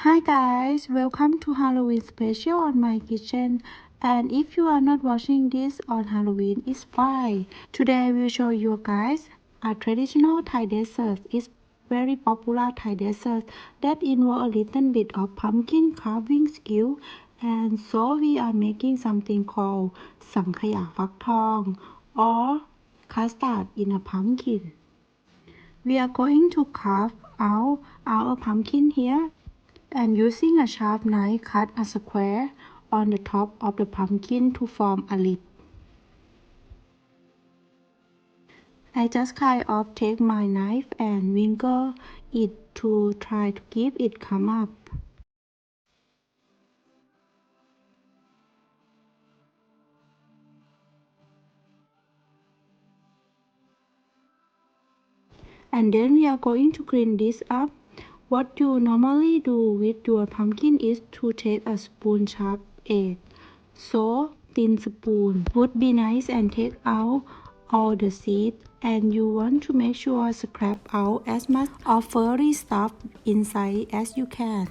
Hi guys, welcome to Halloween special on my kitchen. And if you are not watching this on Halloween, it's fine. Today I will show you guys a traditional Thai dessert. It's very popular Thai dessert that involve a little bit of pumpkin carving skill. And so we are making something called สังขยาฟักทอง or custard in a pumpkin. We are going to carve out our pumpkin here and using a sharp knife cut a square on the top of the pumpkin to form a lid. I just kind of take my knife and wrinkle it to try to keep it come up. And then we are going to clean this up. What you normally do with your pumpkin is to take a spoon sharp edge. So thin spoon would be nice and take out all the seeds, and you want to make sure scrape out as much of furry stuff inside as you can.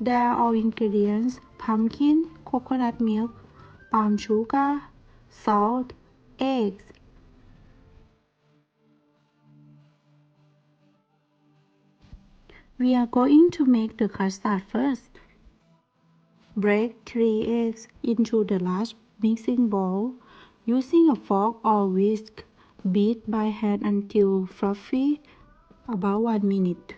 There are all ingredients: pumpkin, coconut milk, palm sugar, salt, eggs. We are going to make the custard first. Break 3 eggs into the large mixing bowl. Using a fork or whisk, beat by hand until fluffy, about 1 minute.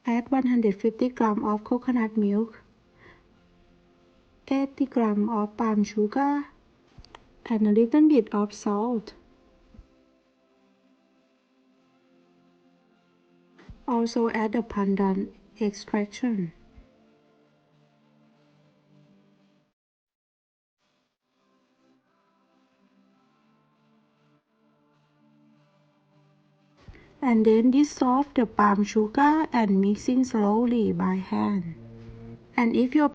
Add 150 grams of coconut milk, 80 grams of palm sugar, and a little bit of salt. Also add the pandan extraction. And then dissolve the palm sugar and mixing slowly by hand. And if your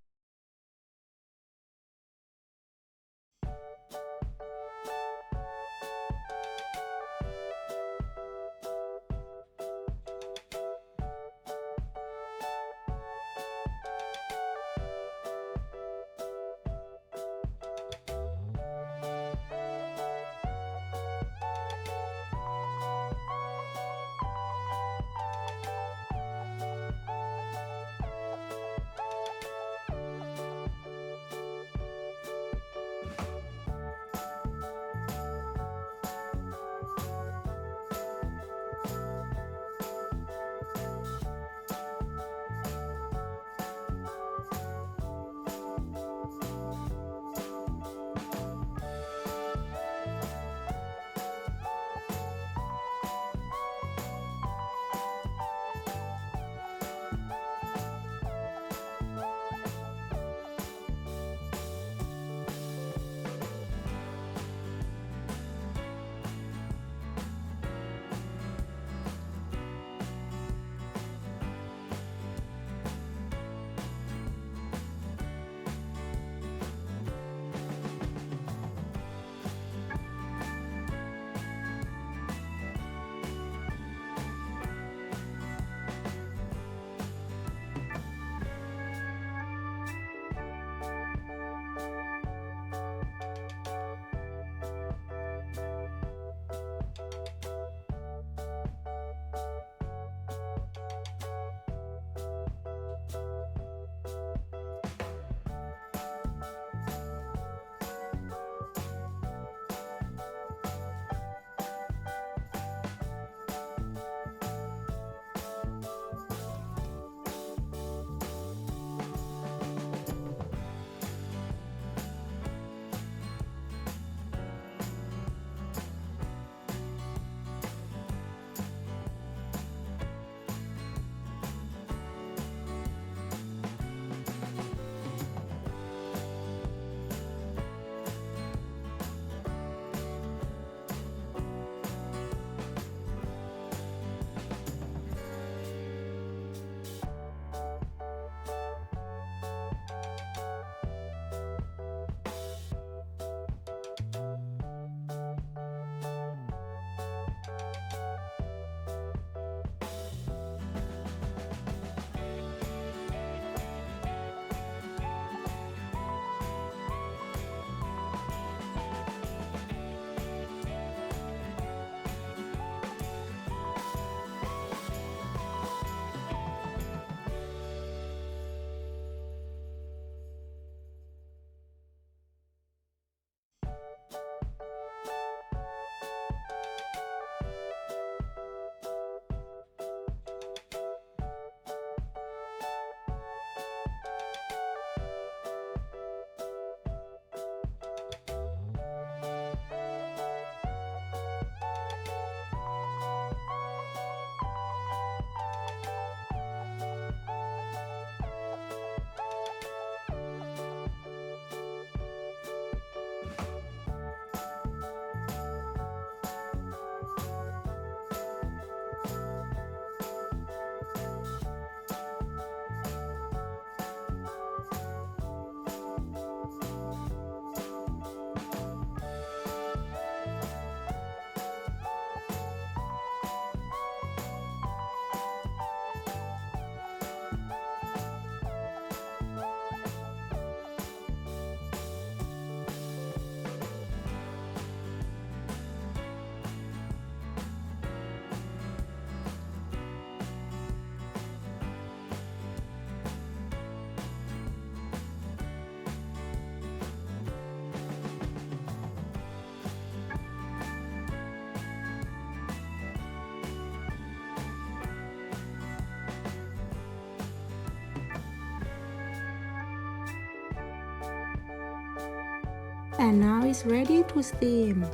and now it's ready to steam.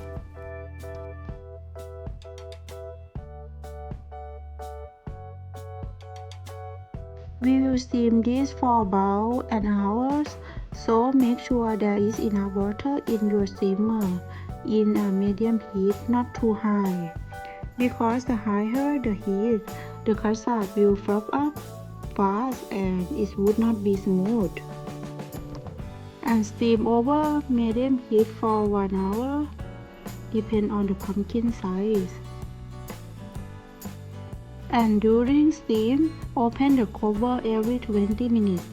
We will steam this for about an hour, so make sure there is enough water in your steamer in a medium heat, not too high. Because the higher the heat, the custard will froth up fast and it would not be smooth. And steam over medium heat for 1 hour, depend on the pumpkin size. And during steam, open the cover every 20 minutes.